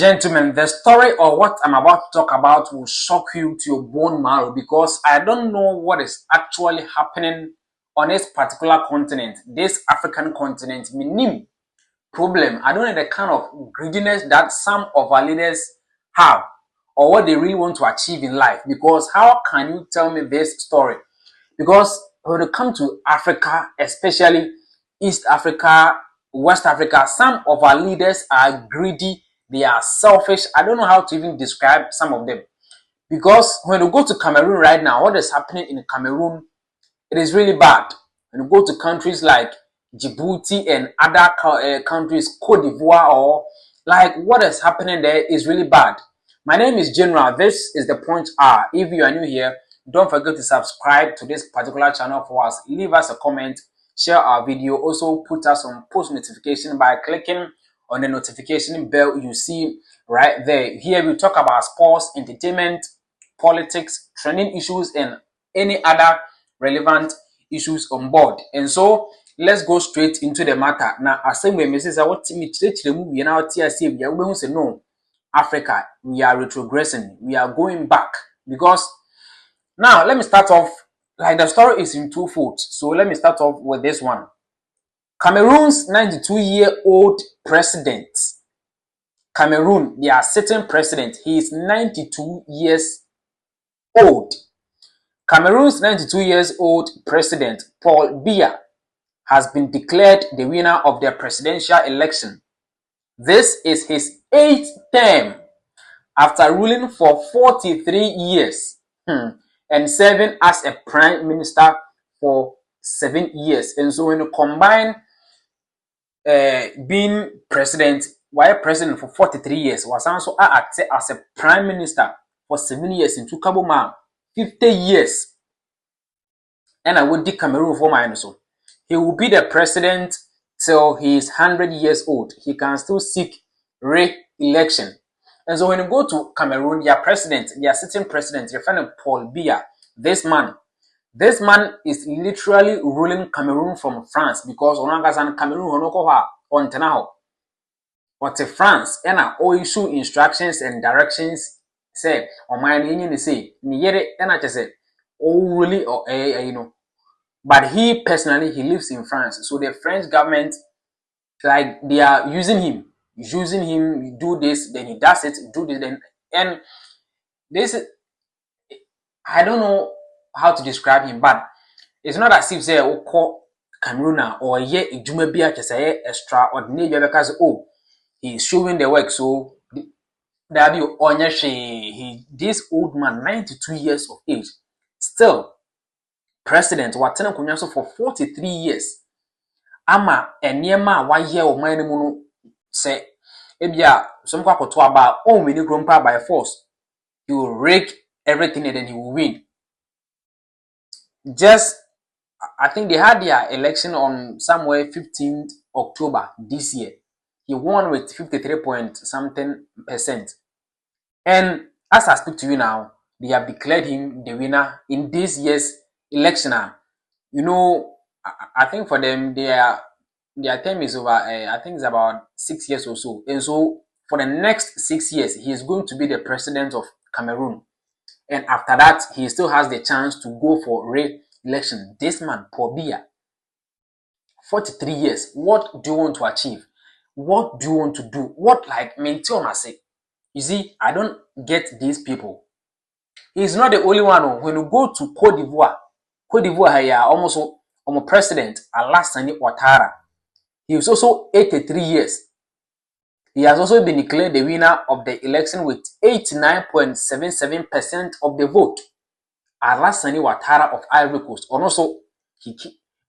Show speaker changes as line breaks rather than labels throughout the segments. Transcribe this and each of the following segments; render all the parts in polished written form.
Gentlemen, the story or what I'm about to talk about will shock you to your bone marrow because I don't know what is actually happening on this particular continent, this African continent. Minim problem. I don't know the kind of greediness that some of our leaders have or what they really want to achieve in life. Because how can you tell me this story? Because when it comes to Africa, especially East Africa, West Africa, some of our leaders are greedy. They are selfish. I don't know how to even describe some of them. Because when you go to Cameroon right now, what is happening in Cameroon, it is really bad. When you go to countries like Djibouti and other countries, Cote d'Ivoire, or like what is happening there is really bad. My name is General. This is the Point R. If you are new here, don't forget to subscribe to this particular channel for us. Leave us a comment, share our video. Also put us on post notification by clicking on the notification bell you see right there. Here we talk about sports, entertainment, politics, trending issues, and any other relevant issues on board. And so let's go straight into the matter. Now, as we message what me movie now TSC we are say no, Africa, we are retrogressing, we are going back. Because now let me start off, like the story is in two folds. So let me start off with this one. Cameroon's 92-year-old president. Cameroon, they are sitting president. He is 92 years old. Cameroon's 92 years old president, Paul Biya, has been declared the winner of the presidential election. This is his 8th term after ruling for 43 years and serving as a prime minister for 7 years. And so when you combine being president, while president for 43 years, was also acted as a prime minister for 7 years in Tukaboma, 50 years. And I would Cameroon for my so. He will be the president till he is 100 years old. He can still seek re-election. And so when you go to Cameroon, their president, their sitting president, your friend Paul Biya, this man is literally ruling Cameroon from France because on Cameroon on Tenaho. But France and all issue instructions and directions say on my union say Niyere and I just said oh really or you know. But he personally he lives in France. So the French government like they are using him, do this, then he does it, do this, then and this I don't know how to describe him, but it's not as if say Cameroon or ye Juma Biya just say extraordinary because oh he's showing the work. So that be this old man, 92 years of age, still president watena kunyanso for 43 years. Ama eniema wa ye o man mu no say ebia some kwa koto aba on we ni grumpa by force. He will rake everything and then he will win. Just I think they had their election on somewhere 15th October this year. He won with 53 point something %. And as I speak to you now, they have declared him the winner in this year's election. You know, I think for them, their term is over, I think it's about 6 years or so. And so for the next 6 years, he is going to be the president of Cameroon. And after that, he still has the chance to go for re-election. This man, Paul Biya, 43 years. What do you want to achieve? What do you want to do? What like maintain say? You see, I don't get these people. He's not the only one. When you go to Cote d'Ivoire here almost president Alassane Ouattara. He is also 83 years. He has also been declared the winner of the election with 89.77% of the vote. Alassane Ouattara of Ivory Coast. And also,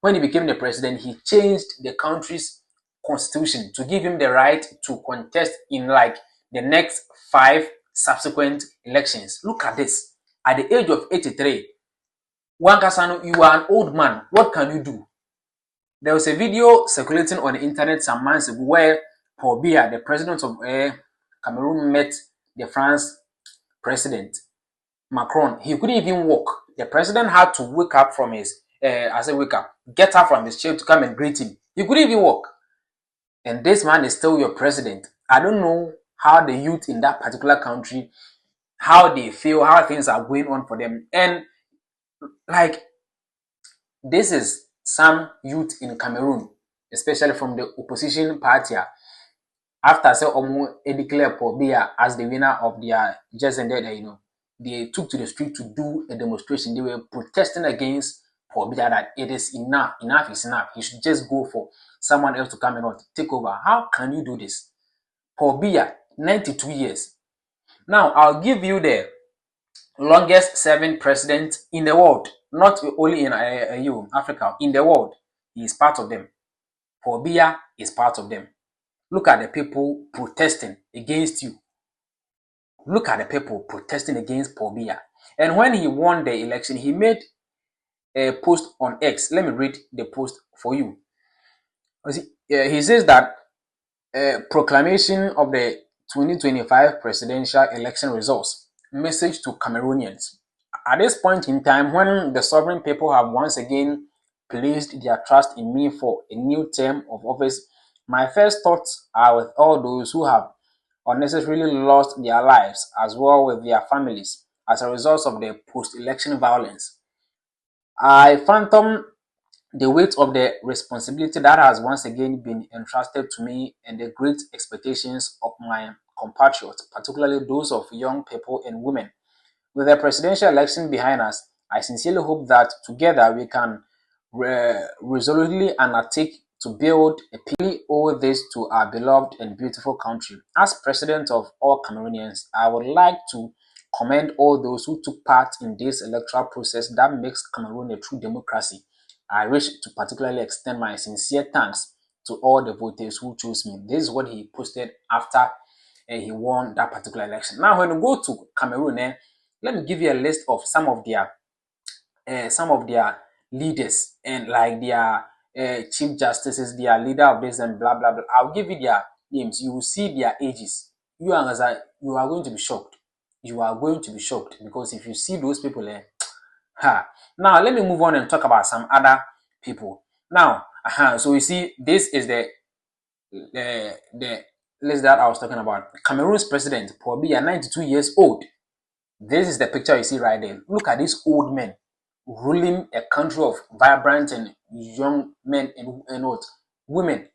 when he became the president, he changed the country's constitution to give him the right to contest in like the next 5 subsequent elections. Look at this. At the age of 83, Wankasano, you are an old man. What can you do? There was a video circulating on the internet some months ago where Paul Biya, the president of Cameroon, met the France president, Macron. He couldn't even walk. The president had to wake up from his, get up from his chair to come and greet him. He couldn't even walk. And this man is still your president. I don't know how the youth in that particular country, how they feel, how things are going on for them. And like, this is some youth in Cameroon, especially from the opposition party. After say Omo declare Paul Biya as the winner of their just ended, they took to the street to do a demonstration. They were protesting against Paul Biya that it is enough, enough is enough. He should just go for someone else to come and take over. How can you do this? Paul Biya, 92 years. Now, I'll give you the longest serving president in the world, not only in Africa, in the world. He is part of them. Paul Biya is part of them. Look at the people protesting against you. Look at the people protesting against Paul Biya. And when he won the election, he made a post on X. Let me read the post for you. He says that proclamation of the 2025 presidential election results. Message to Cameroonians. At this point in time, when the sovereign people have once again placed their trust in me for a new term of office, my first thoughts are with all those who have unnecessarily lost their lives, as well with their families, as a result of the post-election violence. I phantom the weight of the responsibility that has once again been entrusted to me and the great expectations of my compatriots, particularly those of young people and women. With the presidential election behind us, I sincerely hope that together we can resolutely undertake to build a peace. Owe this to our beloved and beautiful country. As president of all Cameroonians, I would like to commend all those who took part in this electoral process that makes Cameroon a true democracy. I wish to particularly extend my sincere thanks to all the voters who chose me. This is what he posted after he won that particular election. Now, when we go to Cameroon, let me give you a list of some of their leaders and like their chief justices, their leader of this and blah blah blah. I'll give you their names. You will see their ages. You are going to be shocked. You are going to be shocked because if you see those people, Now let me move on and talk about some other people. Now, so you see, this is the list that I was talking about. Cameroon's president, Paul Biya, 92 years old. This is the picture you see right there. Look at these old men ruling a country of vibrant and young men and what? Women.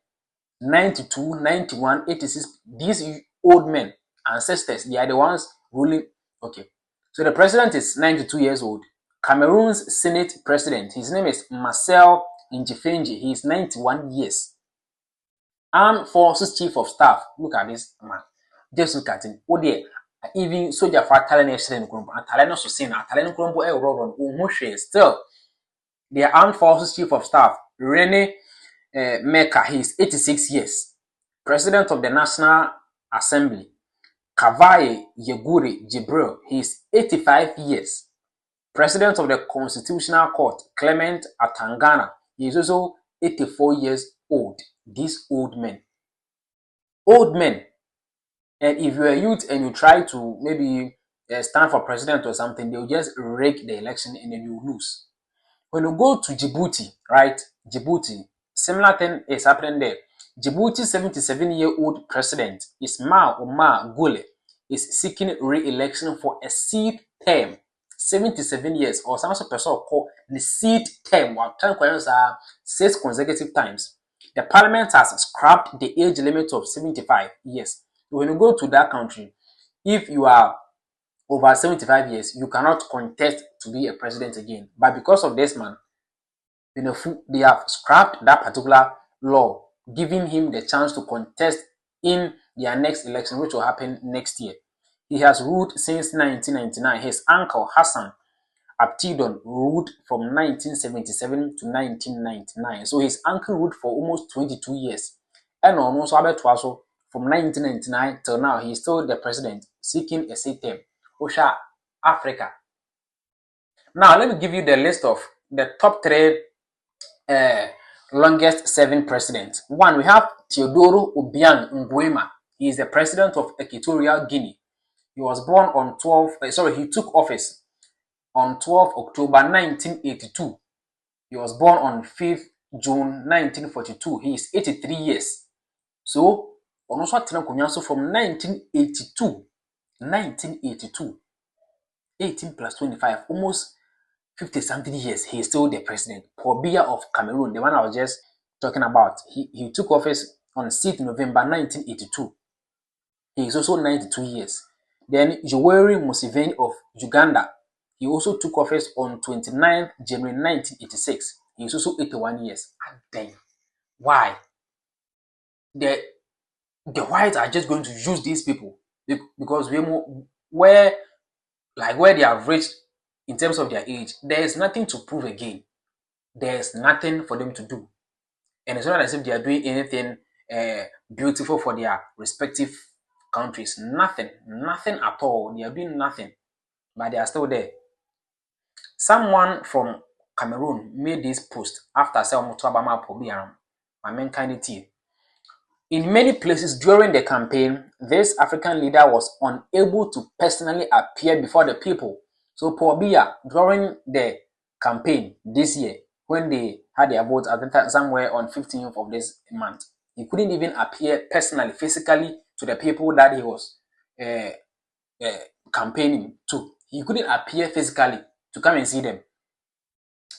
92, 91, 86. These old men, ancestors, they are the ones ruling. Okay. So the president is 92 years old. Cameroon's Senate president, his name is Marcel Njifenji. He is 91 years. Armed Forces Chief of Staff. Look at this man. Just look at him. Oh dear. Even soldier for talent talent still. The Armed Forces Chief of Staff, Rene Meka, he is 86 years. President of the National Assembly, Kavaye Yeguri Jibril, he is 85 years. President of the Constitutional Court, Clement Atangana, he is also 84 years old. These old men. Old men. And if you're a youth and you try to maybe stand for president or something, they'll just rake the election and then you lose. When you go to Djibouti, right? Djibouti, similar thing is happening there. Djibouti's 77-year-old president, Ismail Omar Gule, is seeking re-election for a seat term. 77 years, or some person call the seat term, 6 consecutive times. The parliament has scrapped the age limit of 75 years. When you go to that country, if you are over 75 years, you cannot contest to be a president again. But because of this man, they have scrapped that particular law, giving him the chance to contest in their next election, which will happen next year. He has ruled since 1999. His uncle, Hassan Abtidon, ruled from 1977 to 1999. So his uncle ruled for almost 22 years. And almost from 1999 till now, he is still the president, seeking a seat term. Osha, Africa. Now, let me give you the list of the top 3 longest serving presidents. 1, we have Teodoro Obiang Nguema. He is the president of Equatorial Guinea. He was born on he took office on 12 October 1982. He was born on 5th June 1942. He is 83 years. So, Ono so atena konwa so from 1982. 1982. 18 plus 25, almost 50 something years. He is still the president. Paul Biya of Cameroon, the one I was just talking about. He took office on 6th November 1982. He is also 92 years. Then Yoweri Museveni of Uganda, he also took office on 29th January 1986. He is also 81 years. And then, why? The whites are just going to use these people because where they have reached in terms of their age, there is nothing to prove again. There is nothing for them to do. And it's not as if they are doing anything beautiful for their respective countries. Nothing at all. They are doing nothing, but they are still there. Someone from Cameroon made this post after in many places during the campaign, this African leader was unable to personally appear before the people. So Paul Biya, during the campaign this year, when they had their votes, I think somewhere on 15th of this month, he couldn't even appear personally, physically to the people that he was campaigning to. He couldn't appear physically to come and see them.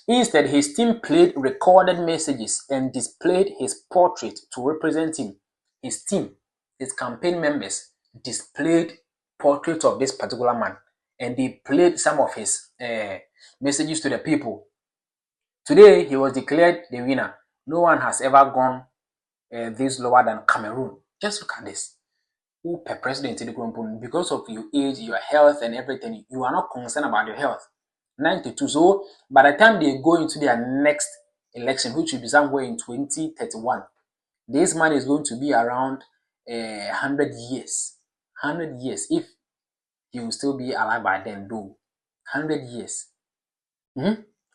Instead, his team played recorded messages and displayed his portrait to represent him. His team, his campaign members, displayed portraits of this particular man, and they played some of his messages to the people. Today, he was declared the winner. No one has ever gone this lower than Cameroon. Just look at this. Who per president in the Cameroon, because of your age, your health, and everything, you are not concerned about your health. 92. So by the time they go into their next election, which will be somewhere in 2031, this man is going to be around 100 years. 100 years, if he will still be alive by then, though. 100 years.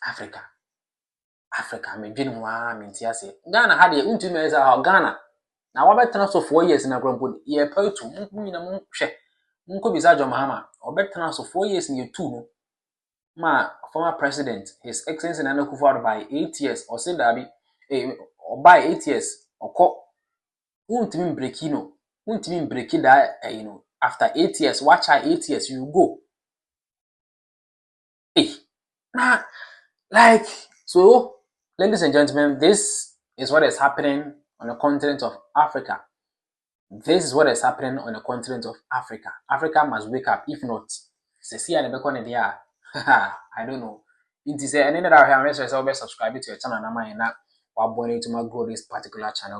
Africa. I'm dreaming Ghana had a Ghana. Now, what about for 4 years in a grumble? Ye per to Munko Bisajo Mahama, or better for 4 years in your two. Ma former president, His Excellency Nana Akufo-Addo by 8 years, or say that or by 8 years, or call won't mean break that after 8 years, watch her 8 years, you go. So, ladies and gentlemen, this is what is happening on the continent of Africa. This is what is happening on the continent of Africa. Africa must wake up. If not, I don't know. It is any that I have subscribe to your channel and I'm grow this particular channel.